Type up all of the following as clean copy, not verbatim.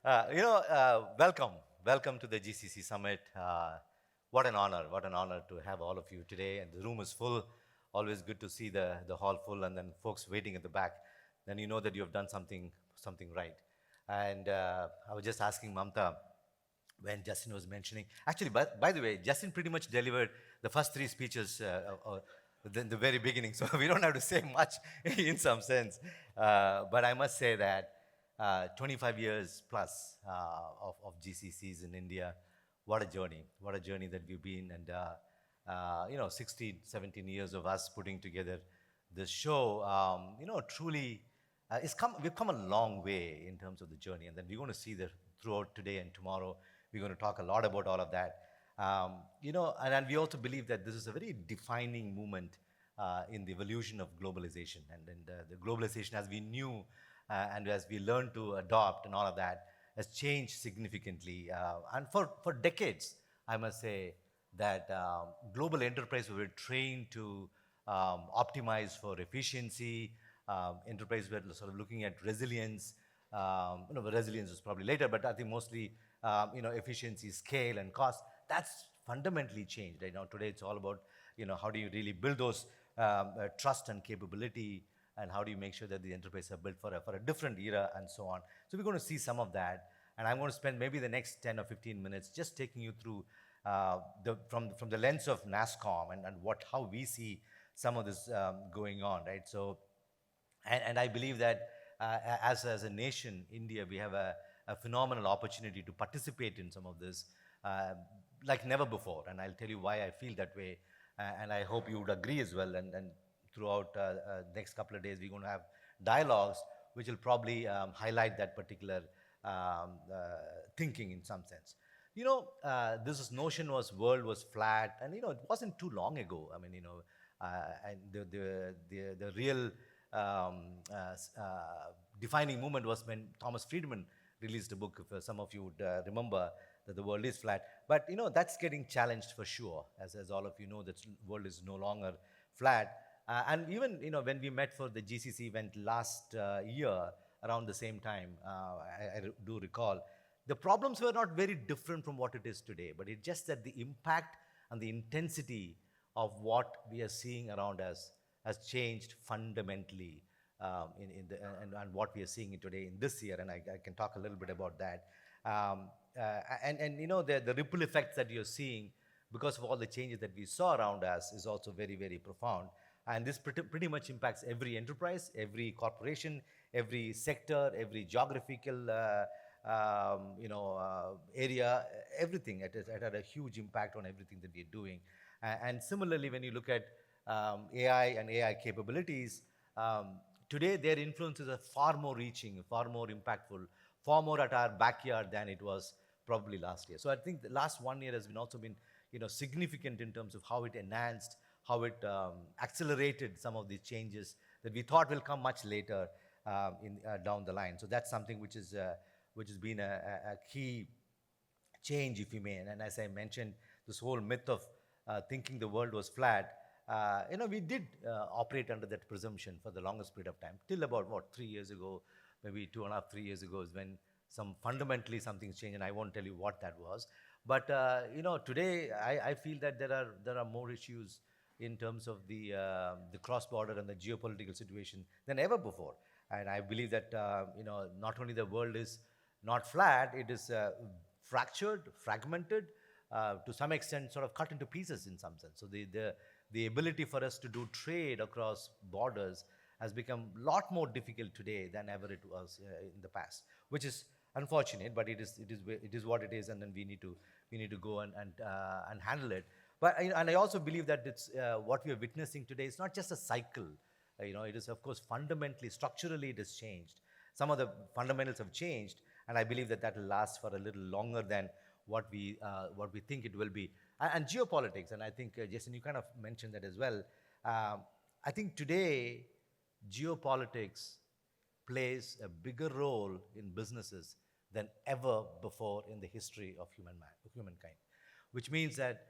Welcome to the GCC Summit. What an honor to have all of you today. And the room is full. Always good to see the hall full, and then folks waiting at the back. Then you know that you have done something right. And I was just asking Mamta when Justin was mentioning. Actually, by the way, Justin pretty much delivered the first three speeches in the very beginning, so we don't have to say much in some sense. But I must say that 25 years plus of GCCs in India, what a journey! What a journey that we've been, and 16, 17 years of us putting together this show. Truly, we've come a long way in terms of the journey, and then we're going to see that throughout today and tomorrow. We're going to talk a lot about all of that. And we also believe that this is a very defining moment in the evolution of globalization, and the globalization as we knew and as we learned to adopt and all of that has changed significantly. And for decades, I must say that global enterprises were trained to optimize for efficiency. Enterprises were sort of looking at resilience. Resilience was probably later, but I think mostly efficiency, scale, and cost. That's fundamentally changed. Right now, today it's all about how do you really build those trust and capability, and how do you make sure that the enterprises are built for a different era, and so on. So we're going to see some of that, and I'm going to spend maybe the next 10 or 15 minutes just taking you through from the lens of Nasscom and how we see some of this going on, right? So, and I believe that as a nation, India, we have a phenomenal opportunity to participate in some of this like never before, and I'll tell you why I feel that way, and I hope you would agree as well. And throughout next couple of days, we're going to have dialogues which will probably highlight that particular thinking in some sense. This notion was world was flat, and it wasn't too long ago. I mean, and the real defining moment was when Thomas Friedman released a book. If some of you would remember that the world is flat, but that's getting challenged for sure. As all of you know, the world is no longer flat. And even when we met for the GCC event last year around the same time, I do recall the problems were not very different from what it is today, but it's just that the impact and the intensity of what we are seeing around us has changed fundamentally and what we are seeing today in this year, and I can talk a little bit about that. The ripple effects that you're seeing because of all the changes that we saw around us is also very, very profound. And this pretty much impacts every enterprise, every corporation, every sector, every geographical area, everything. It had a huge impact on everything that we're doing. And similarly, when you look at AI and AI capabilities, today their influences are far more reaching, far more impactful, far more at our backyard than it was probably last year. So I think the last 1 year has also been significant in terms of how it enhanced, how it accelerated some of these changes that we thought will come much later down the line. So that's something which has been a key change, if you may. And as I mentioned, this whole myth of thinking the world was flat, we did operate under that presumption for the longest period of time, till about, 3 years ago, maybe 2.5, 3 years ago is when fundamentally something's changed, and I won't tell you what that was. But, today I feel that there are more issues in terms of the cross-border and the geopolitical situation than ever before. And I believe that, not only the world is not flat, it is fractured, fragmented, to some extent sort of cut into pieces in some sense. So the ability for us to do trade across borders has become a lot more difficult today than ever it was in the past, which is unfortunate, but it is what it is, and then we need to go and handle it. But and I also believe that it's what we are witnessing today is not just a cycle. It is, of course, fundamentally, structurally, it has changed. Some of the fundamentals have changed, and I believe that will last for a little longer than what we think it will be. And geopolitics, and I think, Jason, you kind of mentioned that as well. I think today, geopolitics plays a bigger role in businesses than ever before in the history of humankind, which means that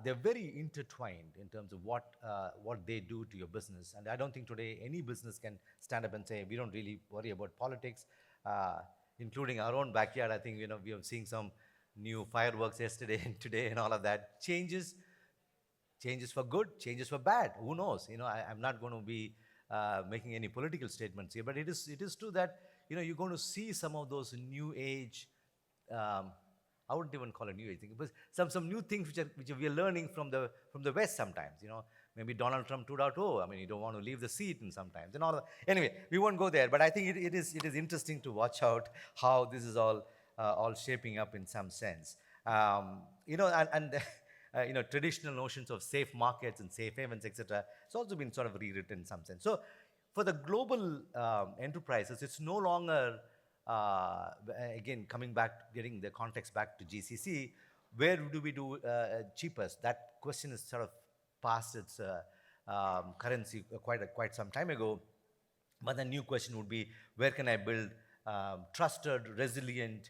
they're very intertwined in terms of what they do to your business. And I don't think today any business can stand up and say, we don't really worry about politics. including our own backyard. I think, we are seeing some new fireworks yesterday and today and all of that. Changes for good, changes for bad. Who knows? I'm not going to be making any political statements here, but it is true that you're going to see some of those new age. Um, I wouldn't even call it new age thing, but some new things which we are learning from the West sometimes. Maybe Donald Trump 2.0. I mean, you don't want to leave the seat and sometimes and all that. Anyway, we won't go there. But I think it is interesting to watch out how this is all shaping up in some sense. And traditional notions of safe markets and safe havens, etc. It's also been sort of rewritten in some sense. So, for the global enterprises, it's no longer, again, coming back, getting the context back to GCC, where do we do cheapest? That question is sort of past its currency quite some time ago. But the new question would be, where can I build trusted, resilient,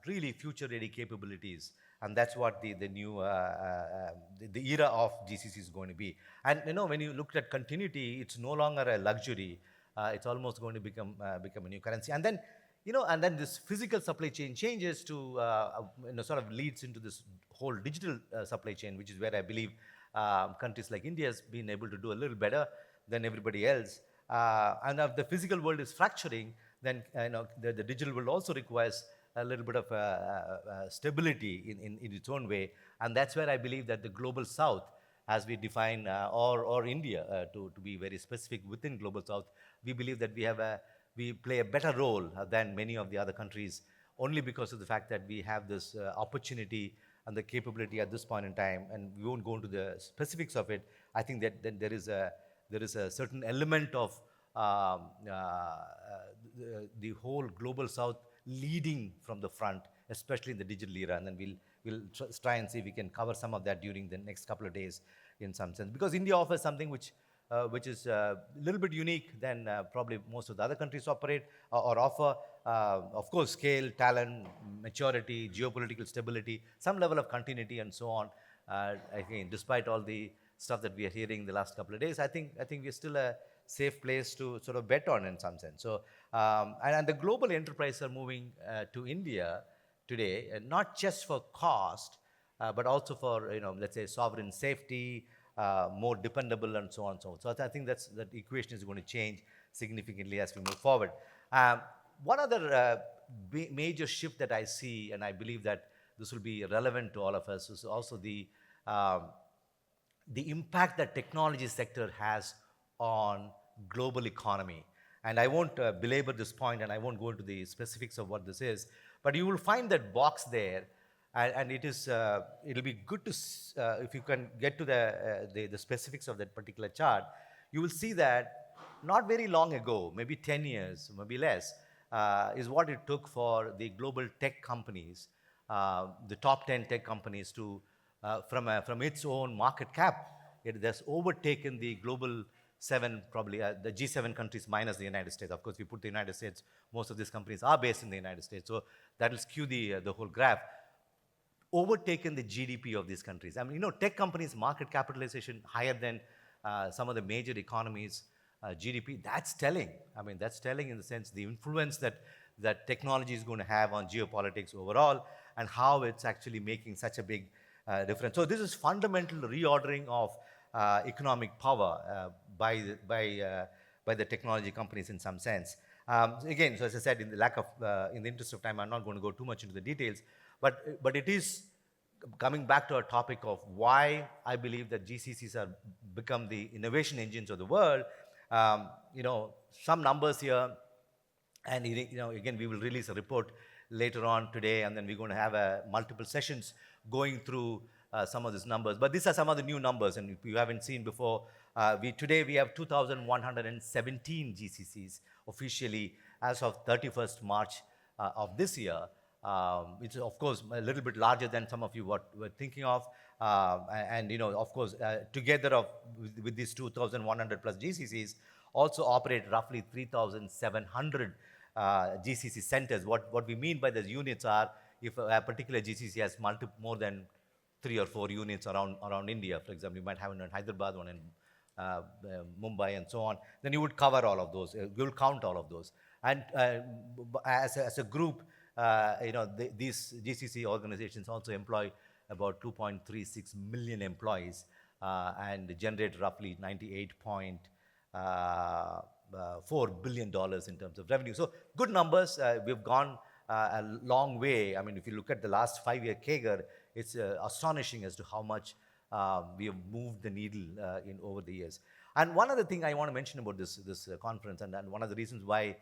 really future-ready capabilities? And that's what the new the era of GCC is going to be. And when you look at continuity, it's no longer a luxury. It's almost going to become a new currency. And then this physical supply chain changes to sort of leads into this whole digital supply chain, which is where I believe countries like India has been able to do a little better than everybody else. And if the physical world is fracturing, then the digital world also requires a little bit of stability in its own way. And that's where I believe that the global south, as we define, or India, to be very specific within global south, we believe that we play a better role than many of the other countries, only because of the fact that we have this opportunity and the capability at this point in time. And we won't go into the specifics of it. I think that then there is a certain element of the whole global south leading from the front, especially in the digital era. And then we'll try and see if we can cover some of that during the next couple of days in some sense. Because India offers something which is a little bit unique than probably most of the other countries operate or offer. Of course, scale, talent, maturity, geopolitical stability, some level of continuity and so on. Again, despite all the stuff that we are hearing the last couple of days, I think we're still a safe place to sort of bet on in some sense. So, and the global enterprises are moving to India today, not just for cost, but also for, let's say, sovereign safety, more dependable, and so on and so on. So I think that equation is going to change significantly as we move forward. One other major shift that I see, and I believe that this will be relevant to all of us, is also the impact that technology sector has on global economy. And I won't belabor this point, and I won't go into the specifics of what this is, but you will find that box there, and it'll be good to if you can get to the specifics of that particular chart. You will see that not very long ago, maybe 10 years, maybe less, is what it took for the global tech companies, the top 10 tech companies, to from its own market cap, it has overtaken the global 7, probably the G7 countries minus the United States. Of course, we put the United States, most of these companies are based in the United States, so that will skew the whole graph. Overtaken the GDP of these countries. I mean, tech companies' market capitalization higher than some of the major economies' GDP. That's telling. I mean, that's telling in the sense the influence that technology is going to have on geopolitics overall, and how it's actually making such a big difference. So this is fundamental reordering of economic power by the technology companies in some sense. Again, so as I said, in the interest of time, I'm not going to go too much into the details, but it is coming back to our topic of why I believe that GCCs have become the innovation engines of the world. Some numbers here, and again, we will release a report later on today, and then we're going to have multiple sessions going through some of these numbers. But these are some of the new numbers, and if you haven't seen before, today we have 2,117 GCCs officially as of 31st March of this year. It's of course a little bit larger than some of you were thinking of, and of course together with these 2,100 plus GCCs also operate roughly 3,700 GCC centers. What we mean by those units are, if a particular GCC has more than 3 or 4 units around India, for example, you might have one in Hyderabad, one in Mumbai, and so on, then you would cover all of those. You will count all of those. And as a group, these GCC organizations also employ about 2.36 million employees and generate roughly 98.4 billion dollars in terms of revenue. So good numbers. We've gone a long way. I mean, if you look at the last 5-year CAGR, it's astonishing as to how much we have moved the needle in over the years. And one other thing I want to mention about this conference, and one of the reasons why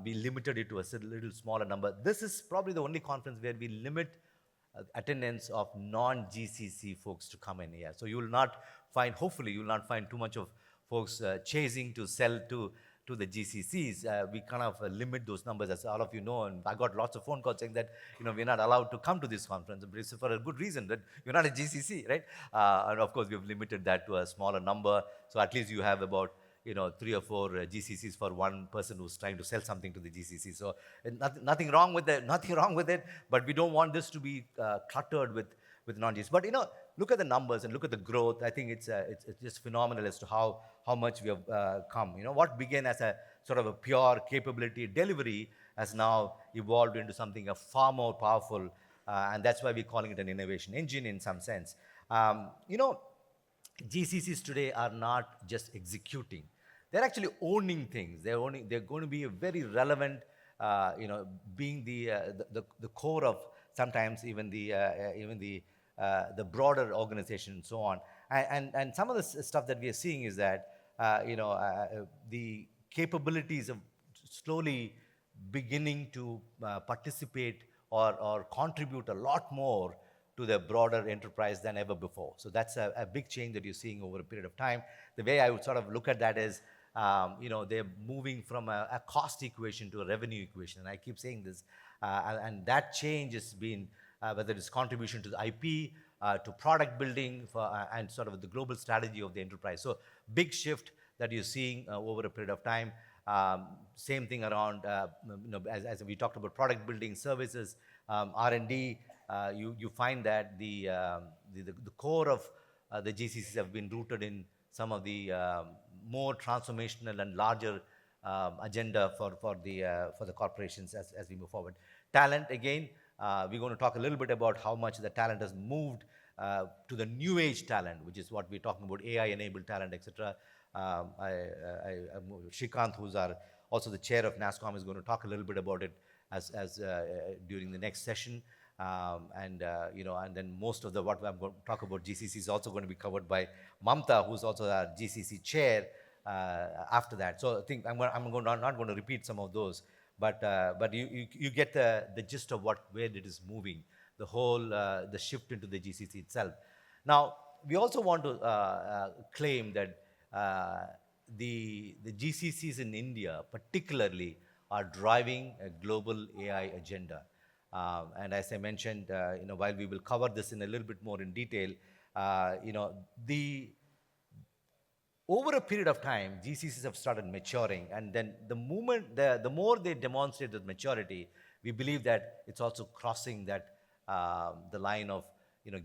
we limited it to a little smaller number. This is probably the only conference where we limit attendance of non-GCC folks to come in here. So you will not find, hopefully, you will not find too much of folks chasing to sell to the GCCs. We kind of limit those numbers, as all of you know, and I got lots of phone calls saying that, we're not allowed to come to this conference, but it's for a good reason, that you're not a GCC, right? And of course, we've limited that to a smaller number, so at least you have about 3 or 4 GCCs for one person who's trying to sell something to the GCC. So nothing wrong with it, but we don't want this to be cluttered with non-GCCs. But look at the numbers and look at the growth. I think it's just phenomenal as to how much we have come. What began as a sort of a pure capability delivery has now evolved into something far more powerful, and that's why we're calling it an innovation engine in some sense. GCCs today are not just executing. They're actually owning things. They're going to be a very relevant, being the core of sometimes even the broader organization and so on. And some of the stuff that we are seeing is that the capabilities of slowly beginning to participate or contribute a lot more to the broader enterprise than ever before. So that's a big change that you're seeing over a period of time. The way I would sort of look at that is, they're moving from a cost equation to a revenue equation. And I keep saying this, and that change has been, whether it's contribution to the IP, to product building, and sort of the global strategy of the enterprise. So big shift that you're seeing over a period of time. Same thing around, as we talked about product building, services, R&D. You find that the core of the GCCs have been rooted in some of the more transformational and larger agenda for the corporations as we move forward. Talent, again, we're going to talk a little bit about how much the talent has moved to the new age talent, which is what we're talking about, AI-enabled talent, etc. Shrikant, who's also the chair of Nasscom, is going to talk a little bit about it as during the next session. And then most of what I'm going to talk about GCC is also going to be covered by Mamta, who's also our GCC chair after that. So I think I'm not going to repeat some of those, but you get the gist of where it is moving, the whole the shift into the GCC itself. Now we also want to claim that the GCCs in India particularly are driving a global AI agenda. And as I mentioned, while we will cover this in a little bit more in detail, over a period of time, GCCs have started maturing, and then the more they demonstrate the maturity, we believe that it's also crossing that the line of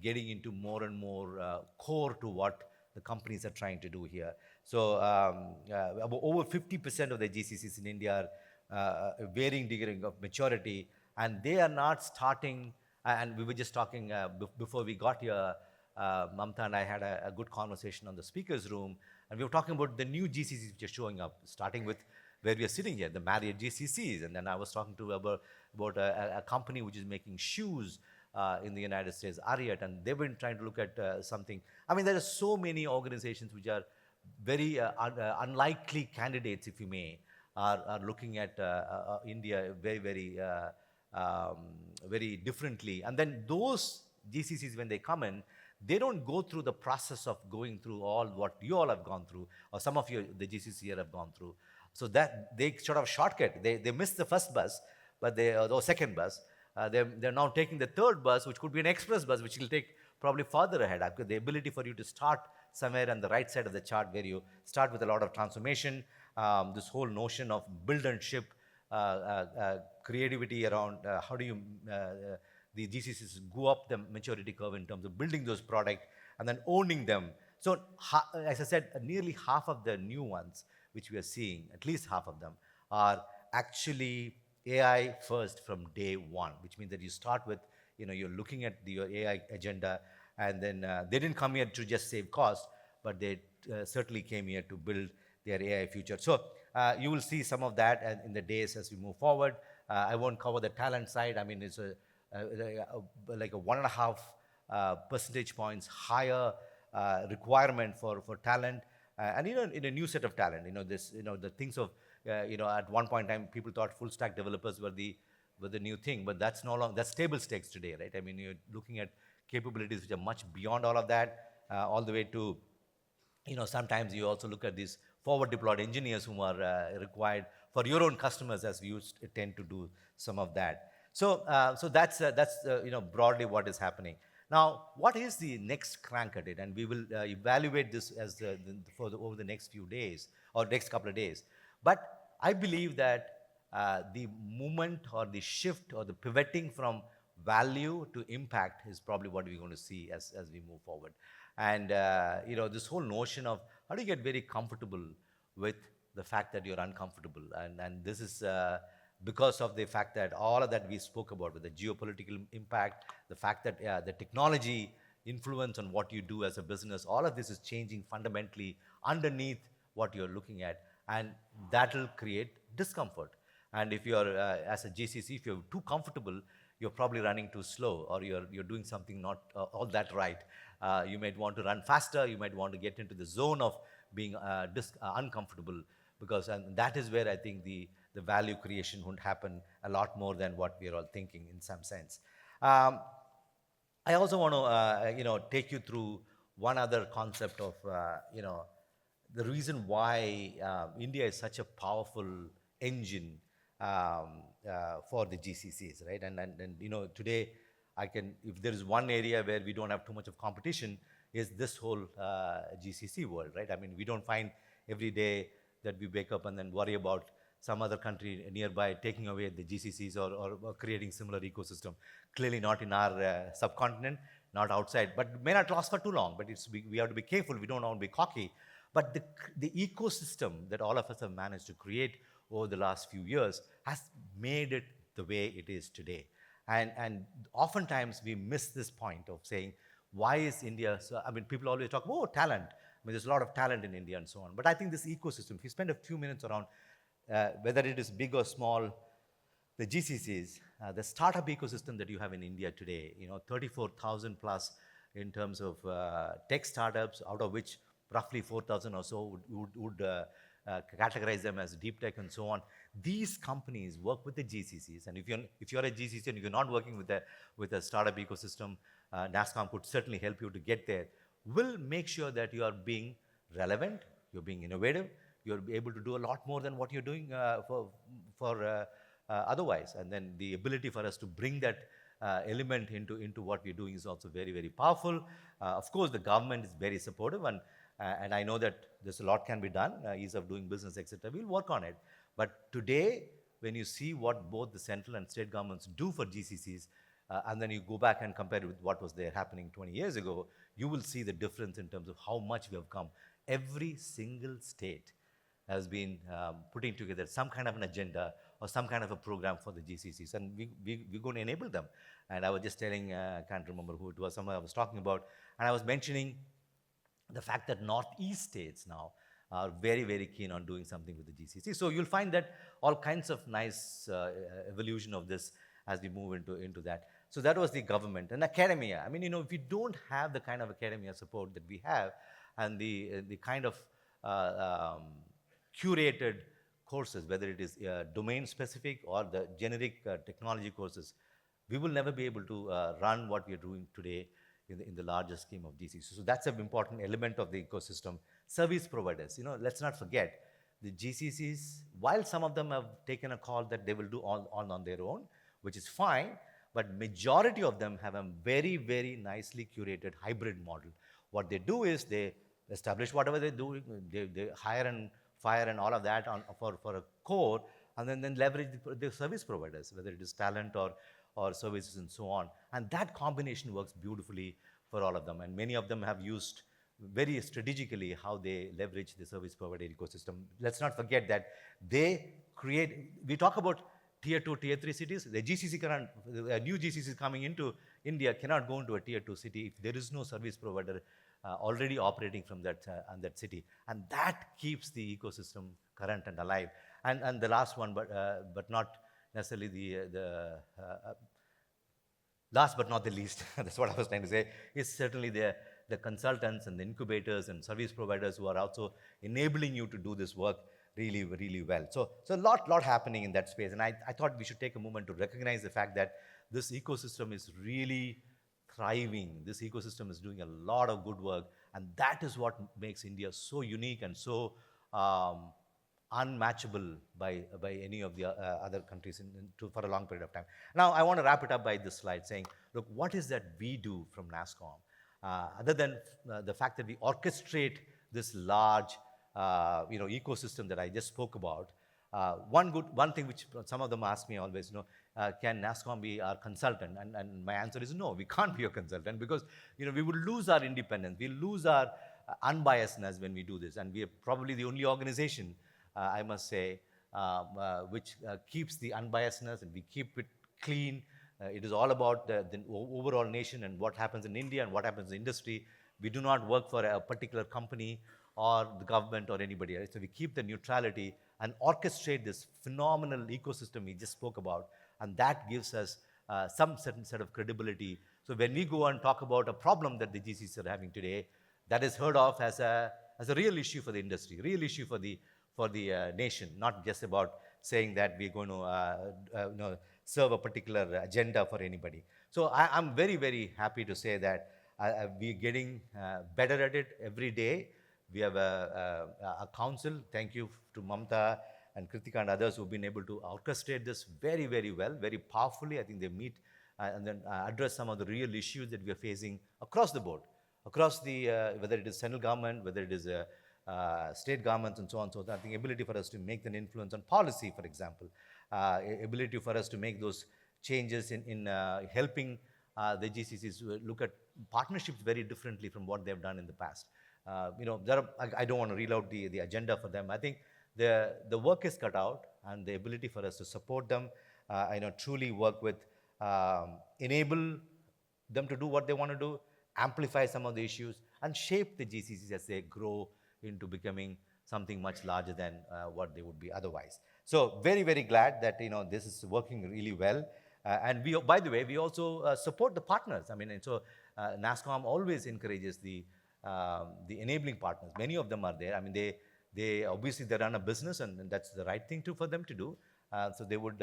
getting into more and more core to what the companies are trying to do here. So over 50% of the GCCs in India are varying degree of maturity. And they are not starting, and we were just talking before we got here, Mamta and I had a good conversation on the speaker's room, and we were talking about the new GCCs which are showing up, starting with where we are sitting here, the Marriott GCCs. And then I was talking to about a company which is making shoes in the United States, Ariat, and they've been trying to look at something. I mean, there are so many organizations which are very unlikely candidates, if you may, are looking at India very very differently. And then those GCCs, when they come in, they don't go through the process of going through all what you all have gone through, or some of the GCCs here have gone through. So that they sort of shortcut. They missed the first bus, but or second bus. They're now taking the third bus, which could be an express bus, which will take probably further ahead. The ability for you to start somewhere on the right side of the chart, where you start with a lot of transformation, this whole notion of build and ship, creativity around how do you the GCCs go up the maturity curve in terms of building those products and then owning them. So as I said, nearly half of the new ones which we are seeing, at least half of them, are actually AI first from day one, which means that you start with, you're looking at your AI agenda, and then they didn't come here to just save cost, but they certainly came here to build their AI future. So you will see some of that in the days as we move forward. I won't cover the talent side. I mean, it's like a 1.5 percentage points higher requirement for talent, and in a new set of talent. The things of at one point in time people thought full stack developers were the new thing, but that's no longer, that's table stakes today, right? I mean, you're looking at capabilities which are much beyond all of that, all the way to, sometimes you also look at these forward deployed engineers who are required for your own customers, as we used to tend to do some of that. So that's broadly what is happening. Now, what is the next crank at it? And we will evaluate this as over the next few days or next couple of days. But I believe that the movement or the shift or the pivoting from value to impact is probably what we're going to see as we move forward. And this whole notion of how do you get very comfortable with the fact that you're uncomfortable, and this is because of the fact that all of that we spoke about, with the geopolitical impact, the fact that the technology influence on what you do as a business, all of this is changing fundamentally underneath what you're looking at, and that will create discomfort. And if you're as a GCC, if you're too comfortable, you're probably running too slow, or you're doing something not all that right. You might want to run faster. You might want to get into the zone of being uncomfortable, because that is where I think the value creation would happen a lot more than what we are all thinking in some sense. I also want to take you through one other concept of the reason why India is such a powerful engine for the GCCs, right? And today, if there is one area where we don't have too much of competition, is this whole GCC world, right? I mean, we don't find every day that we wake up and then worry about some other country nearby taking away the GCCs or creating similar ecosystem. Clearly not in our subcontinent, not outside, but may not last for too long. But we have to be careful. We don't want to be cocky. But the ecosystem that all of us have managed to create over the last few years has made it the way it is today. And oftentimes we miss this point of saying, why is India so, I mean, people always talk, oh, talent. I mean, there's a lot of talent in India and so on. But I think this ecosystem, if you spend a few minutes around, whether it is big or small, the GCCs, the startup ecosystem that you have in India today, 34,000 plus in terms of tech startups, out of which roughly 4,000 or so would categorize them as deep tech and so on. These companies work with the GCCs, and if you're a GCC and you're not working with a startup ecosystem, Nasscom could certainly help you to get there. We'll make sure that you are being relevant, you're being innovative, you're able to do a lot more than what you're doing for otherwise. And then the ability for us to bring that element into what we're doing is also very, very powerful. Of course, the government is very supportive, and I know that there's a lot can be done, ease of doing business, etc. We'll work on it. But today, when you see what both the central and state governments do for GCCs, and then you go back and compare it with what was there happening 20 years ago, you will see the difference in terms of how much we have come. Every single state has been putting together some kind of an agenda or some kind of a program for the GCCs, and we're going to enable them. And I was just telling, I can't remember who it was, someone I was talking about, and I was mentioning the fact that Northeast states now are very, very keen on doing something with the GCC. So you'll find that all kinds of nice evolution of this as we move into that. So that was the government. And academia, I mean, if you don't have the kind of academia support that we have, and the kind of curated courses, whether it is domain specific or the generic technology courses, we will never be able to run what we are doing today in the larger scheme of GCC. So that's an important element of the ecosystem. Service providers, let's not forget, the GCCs, while some of them have taken a call that they will do all on their own, which is fine, but majority of them have a very, very nicely curated hybrid model. What they do is they establish whatever they do, they hire and fire and all of that for a core, and then leverage the service providers, whether it is talent or services and so on. And that combination works beautifully for all of them. And many of them have used very strategically how they leverage the service provider ecosystem. Let's not forget that they create, we talk about tier 2, tier 3 cities. The GCC current, new GCCs coming into India cannot go into a tier 2 city if there is no service provider already operating from that, that city. And that keeps the ecosystem current and alive. And the last one, but not necessarily last but not the least, that's what I was trying to say, is certainly the consultants and the incubators and service providers who are also enabling you to do this work really, really well. So a lot happening in that space. And I thought we should take a moment to recognize the fact that this ecosystem is really thriving. This ecosystem is doing a lot of good work. And that is what makes India so unique and so unmatchable by any of the other countries for a long period of time. Now, I want to wrap it up by this slide saying, look, what is that we do from Nasscom? Other than the fact that we orchestrate this large ecosystem that I just spoke about, one thing which some of them ask me always, can Nasscom be our consultant? And my answer is no, we can't be a consultant because we would lose our independence, we'll lose our unbiasedness when we do this. And we are probably the only organization, I must say, which keeps the unbiasedness and we keep it clean. It is all about the overall nation and what happens in India and what happens in the industry. We do not work for a particular company or the government or anybody else. So we keep the neutrality and orchestrate this phenomenal ecosystem we just spoke about. And that gives us some certain set of credibility. So when we go and talk about a problem that the GCCs are having today, that is heard of as a real issue for the industry, real issue for the nation, not just about saying that we're going to serve a particular agenda for anybody. So I'm very, very happy to say that we're getting better at it every day. We have a council. Thank you to Mamta and Kritika and others who've been able to orchestrate this very, very well, very powerfully. I think they meet and then address some of the real issues that we are facing across the board, across the, whether it is central government, whether it is state governments and so on. So I think ability for us to make an influence on policy, for example, ability for us to make those changes in helping the GCCs look at partnerships very differently from what they've done in the past. I don't want to reel out the agenda for them. I think the work is cut out, and the ability for us to support them, truly work with, enable them to do what they want to do, amplify some of the issues, and shape the GCCs as they grow into becoming something much larger than what they would be otherwise. So very, very glad that this is working really well. And we, by the way, we also support the partners. I mean, so Nasscom always encourages the enabling partners. Many of them are there. I mean, they obviously they run a business, and that's the right thing for them to do. So they would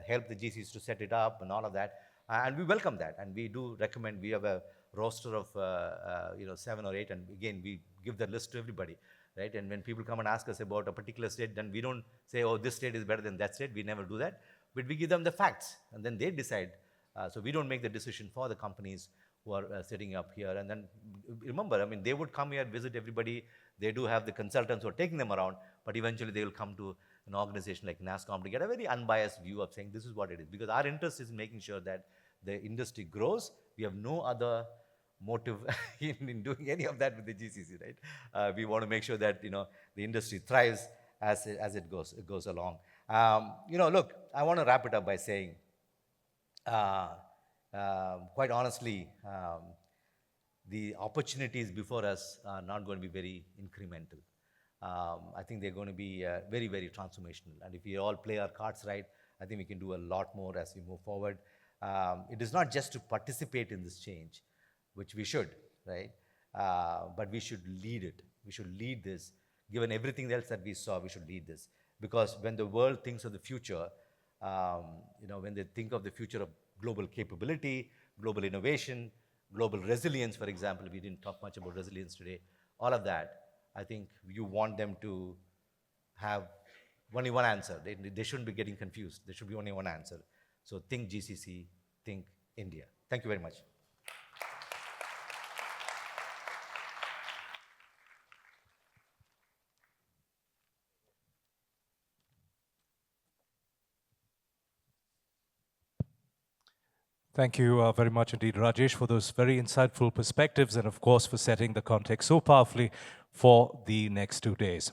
help the GCs to set it up and all of that. And we welcome that. And we do recommend, we have a roster of 7 or 8, and again, we give the list to everybody, right? And when people come and ask us about a particular state, then we don't say, oh, this state is better than that state. We never do that. But we give them the facts, and then they decide. So we don't make the decision for the companies who are setting up here. And then remember, I mean, they would come here, visit everybody. They do have the consultants who are taking them around, but eventually they will come to an organization like Nasscom to get a very unbiased view of saying this is what it is. Because our interest is making sure that the industry grows. We have no other motive in doing any of that with the GCC, right? We want to make sure that the industry thrives as it goes along. Look, I want to wrap it up by saying, quite honestly, the opportunities before us are not going to be very incremental. I think they're going to be very, very transformational. And if we all play our cards right, I think we can do a lot more as we move forward. It is not just to participate in this change, which we should, right? But we should lead it. We should lead this. Given everything else that we saw, we should lead this. Because when the world thinks of the future, when they think of the future of global capability, global innovation, global resilience, for example, we didn't talk much about resilience today, all of that, I think you want them to have only one answer. They shouldn't be getting confused. There should be only one answer. So think GCC, think India. Thank you very much. Thank you very much indeed, Rajesh, for those very insightful perspectives and, of course, for setting the context so powerfully for the next 2 days.